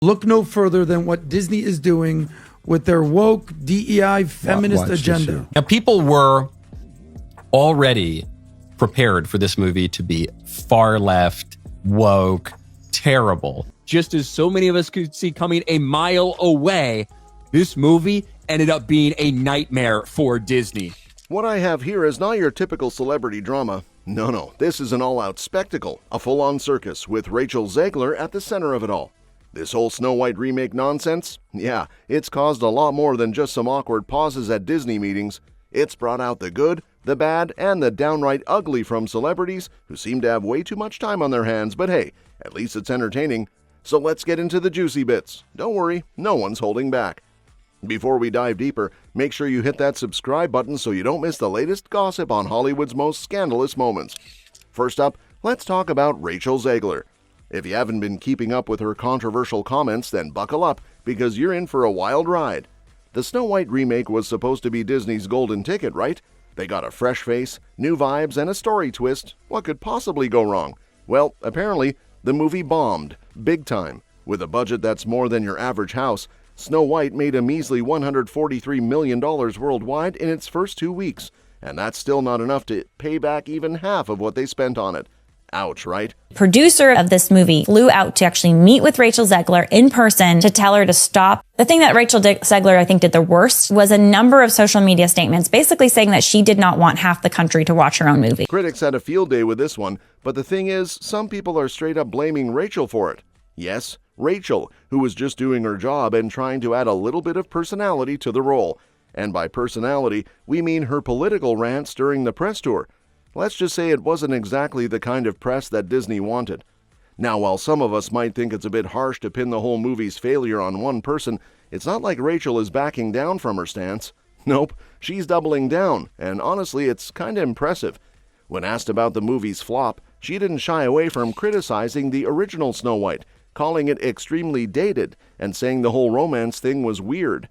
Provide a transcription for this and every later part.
Look no further than what Disney is doing with their woke, DEI, feminist agenda. Now, people were already prepared for this movie to be far left, woke, terrible. Just as so many of us could see coming a mile away, this movie ended up being a nightmare for Disney. What I have here is not your typical celebrity drama. No, this is an all-out spectacle, a full-on circus with Rachel Zegler at the center of it all. This whole Snow White remake nonsense? Yeah, it's caused a lot more than just some awkward pauses at Disney meetings. It's brought out the good, the bad, and the downright ugly from celebrities who seem to have way too much time on their hands, but hey, at least it's entertaining. So let's get into the juicy bits. Don't worry, no one's holding back. Before we dive deeper, make sure you hit that subscribe button so you don't miss the latest gossip on Hollywood's most scandalous moments. First up, let's talk about Rachel Zegler. If you haven't been keeping up with her controversial comments, then buckle up, because you're in for a wild ride. The Snow White remake was supposed to be Disney's golden ticket, right? They got a fresh face, new vibes, and a story twist. What could possibly go wrong? Well, apparently, the movie bombed, big time. With a budget that's more than your average house, Snow White made a measly $143 million worldwide in its first 2 weeks, and that's still not enough to pay back even half of what they spent on it. Ouch, right? Producer of this movie flew out to actually meet with Rachel Zegler in person to tell her to stop. The thing that Rachel Zegler, I think, did the worst was a number of social media statements basically saying that she did not want half the country to watch her own movie. Critics had a field day with this one, but the thing is, some people are straight up blaming Rachel for it. Yes, Rachel, who was just doing her job and trying to add a little bit of personality to the role. And by personality, we mean her political rants during the press tour. Let's just say it wasn't exactly the kind of press that Disney wanted. Now, while some of us might think it's a bit harsh to pin the whole movie's failure on one person, it's not like Rachel is backing down from her stance. Nope, she's doubling down, and honestly, it's kinda impressive. When asked about the movie's flop, she didn't shy away from criticizing the original Snow White, calling it extremely dated and saying the whole romance thing was weird.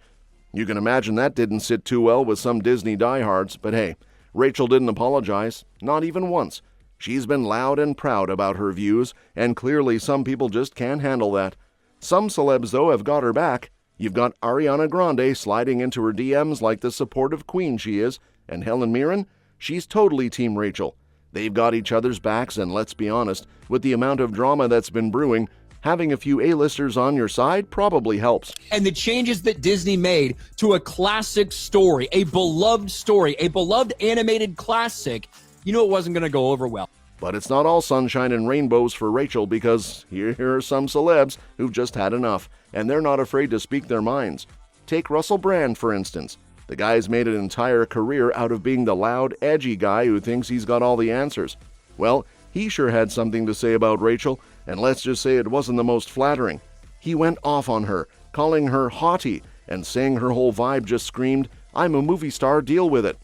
You can imagine that didn't sit too well with some Disney diehards, but hey, Rachel didn't apologize, not even once. She's been loud and proud about her views, and clearly some people just can't handle that. Some celebs, though, have got her back. You've got Ariana Grande sliding into her DMs like the supportive queen she is, and Helen Mirren, she's totally Team Rachel. They've got each other's backs, and let's be honest, with the amount of drama that's been brewing, having a few A-listers on your side probably helps. And the changes that Disney made to a classic story, a beloved animated classic, you know it wasn't going to go over well. But it's not all sunshine and rainbows for Rachel, because here are some celebs who've just had enough, and they're not afraid to speak their minds. Take Russell Brand, for instance. The guy's made an entire career out of being the loud, edgy guy who thinks he's got all the answers. Well, he sure had something to say about Rachel, and let's just say it wasn't the most flattering. He went off on her, calling her haughty, and saying her whole vibe just screamed, "I'm a movie star, deal with it."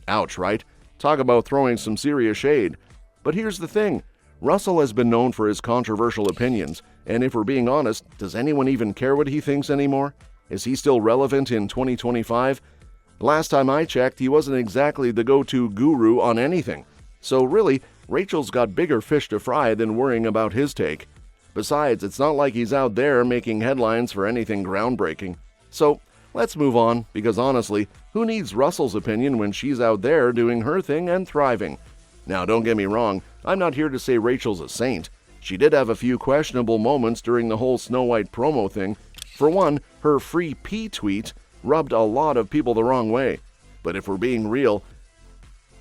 Ouch, right? Talk about throwing some serious shade. But here's the thing. Russell has been known for his controversial opinions, and if we're being honest, does anyone even care what he thinks anymore? Is he still relevant in 2025? Last time I checked, he wasn't exactly the go-to guru on anything. So really, Rachel's got bigger fish to fry than worrying about his take. Besides, it's not like he's out there making headlines for anything groundbreaking. So let's move on, because honestly, who needs Russell's opinion when she's out there doing her thing and thriving? Now, don't get me wrong, I'm not here to say Rachel's a saint. She did have a few questionable moments during the whole Snow White promo thing. For one, her free pee tweet rubbed a lot of people the wrong way. But if we're being real,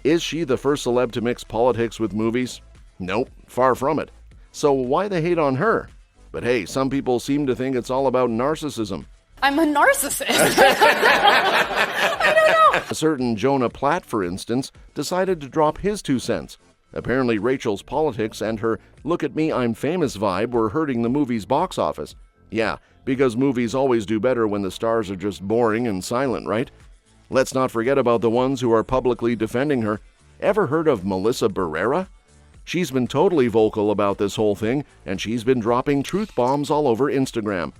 is she the first celeb to mix politics with movies? Nope, far from it. So why the hate on her? But hey, some people seem to think it's all about narcissism. I'm a narcissist. I don't know. A certain Jonah Platt, for instance, decided to drop his 2 cents. Apparently Rachel's politics and her "look at me, I'm famous" vibe were hurting the movie's box office. Yeah, because movies always do better when the stars are just boring and silent, right? Let's not forget about the ones who are publicly defending her. Ever heard of Melissa Barrera? She's been totally vocal about this whole thing, and she's been dropping truth bombs all over Instagram.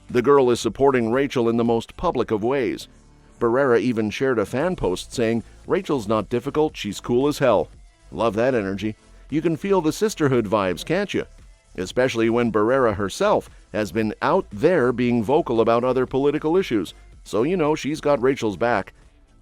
The girl is supporting Rachel in the most public of ways. Barrera even shared a fan post saying, "Rachel's not difficult, she's cool as hell." Love that energy. You can feel the sisterhood vibes, can't you? especially when Barrera herself has been out there being vocal about other political issues. So you know she's got Rachel's back.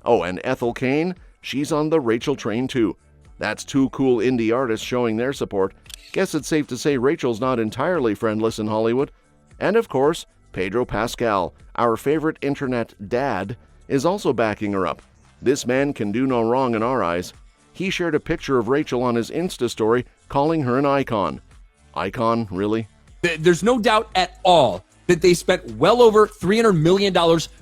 Oh, and Ethel Cain, she's on the Rachel train too. That's two cool indie artists showing their support. Guess it's safe to say Rachel's not entirely friendless in Hollywood. And of course, Pedro Pascal, our favorite internet dad, is also backing her up. This man can do no wrong in our eyes. He shared a picture of Rachel on his Insta story, calling her an icon. Icon, really? There's no doubt at all that they spent well over $300 million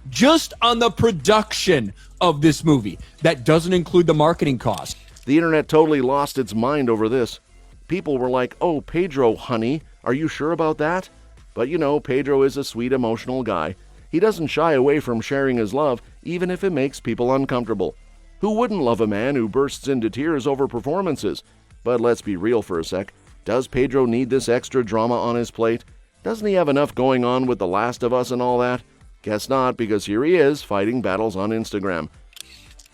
just on the production of this movie. That doesn't include the marketing cost. The internet totally lost its mind over this. People were like, "Oh, Pedro, honey, are you sure about that?" But you know, Pedro is a sweet, emotional guy. He doesn't shy away from sharing his love, even if it makes people uncomfortable. Who wouldn't love a man who bursts into tears over performances? But let's be real for a sec. Does Pedro need this extra drama on his plate? Doesn't he have enough going on with The Last of Us and all that? Guess not, because here he is, fighting battles on Instagram.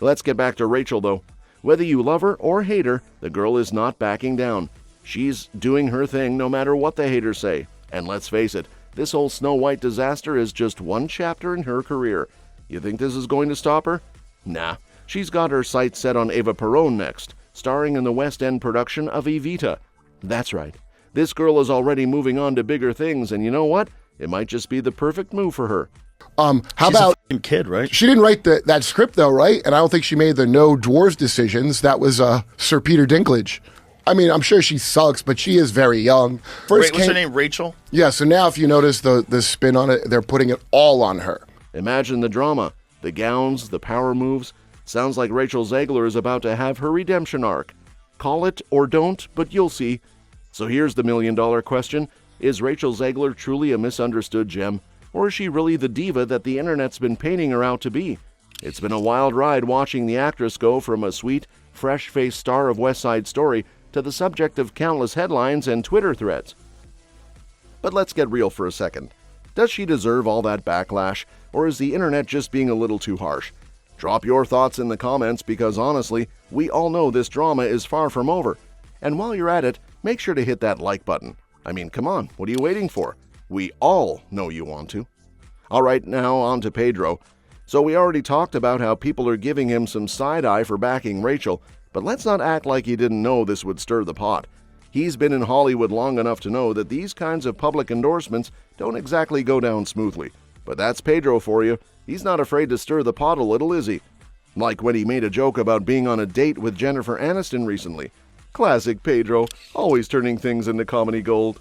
Let's get back to Rachel, though. Whether you love her or hate her, the girl is not backing down. She's doing her thing no matter what the haters say. And let's face it, this whole Snow White disaster is just one chapter in her career. You think this is going to stop her? Nah. She's got her sights set on Eva Perón next, starring in the West End production of Evita. That's right. This girl is already moving on to bigger things, and you know what? It might just be the perfect move for her. How She's about a fucking kid, right? she didn't write that script though, right? And I don't think she made the no dwarves decisions. That was Sir Peter Dinklage. I mean, I'm sure she sucks, but she is very young. Wait, what's her name? Rachel? Yeah, so now if you notice the spin on it, they're putting it all on her. Imagine the drama, the gowns, the power moves. Sounds like Rachel Zegler is about to have her redemption arc. Call it or don't, but you'll see. So here's the million-dollar question. Is Rachel Zegler truly a misunderstood gem? Or is she really the diva that the internet's been painting her out to be? It's been a wild ride watching the actress go from a sweet, fresh-faced star of West Side Story to the subject of countless headlines and Twitter threads. But let's get real for a second. Does she deserve all that backlash, or is the internet just being a little too harsh? Drop your thoughts in the comments because honestly, we all know this drama is far from over. And while you're at it, make sure to hit that like button. I mean, come on, what are you waiting for? We all know you want to. All right, now on to Pedro. So we already talked about how people are giving him some side-eye for backing Rachel, but let's not act like he didn't know this would stir the pot. He's been in Hollywood long enough to know that these kinds of public endorsements don't exactly go down smoothly. But that's Pedro for you. He's not afraid to stir the pot a little, is he? Like when he made a joke about being on a date with Jennifer Aniston recently. Classic Pedro, always turning things into comedy gold.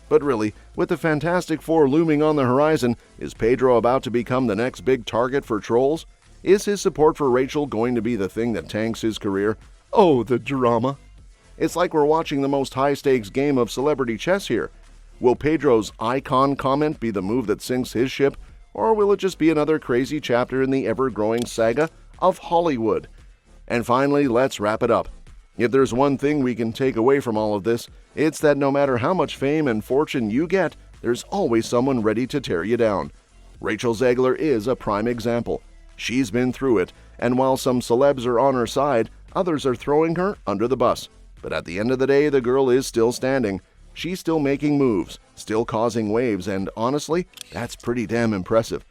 But really, with the Fantastic Four looming on the horizon, is Pedro about to become the next big target for trolls? Is his support for Rachel going to be the thing that tanks his career? Oh, the drama. It's like we're watching the most high-stakes game of celebrity chess here. Will Pedro's icon comment be the move that sinks his ship, or will it just be another crazy chapter in the ever-growing saga of Hollywood? And finally, let's wrap it up. If there's one thing we can take away from all of this, it's that no matter how much fame and fortune you get, there's always someone ready to tear you down. Rachel Zegler is a prime example. She's been through it, and while some celebs are on her side, others are throwing her under the bus. But at the end of the day, the girl is still standing. She's still making moves, still causing waves, and honestly, that's pretty damn impressive.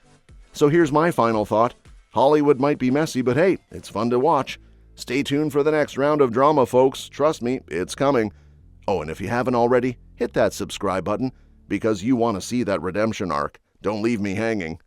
So here's my final thought. Hollywood might be messy, but hey, it's fun to watch. Stay tuned for the next round of drama, folks. Trust me, it's coming. Oh, and if you haven't already, hit that subscribe button because you want to see that redemption arc. Don't leave me hanging.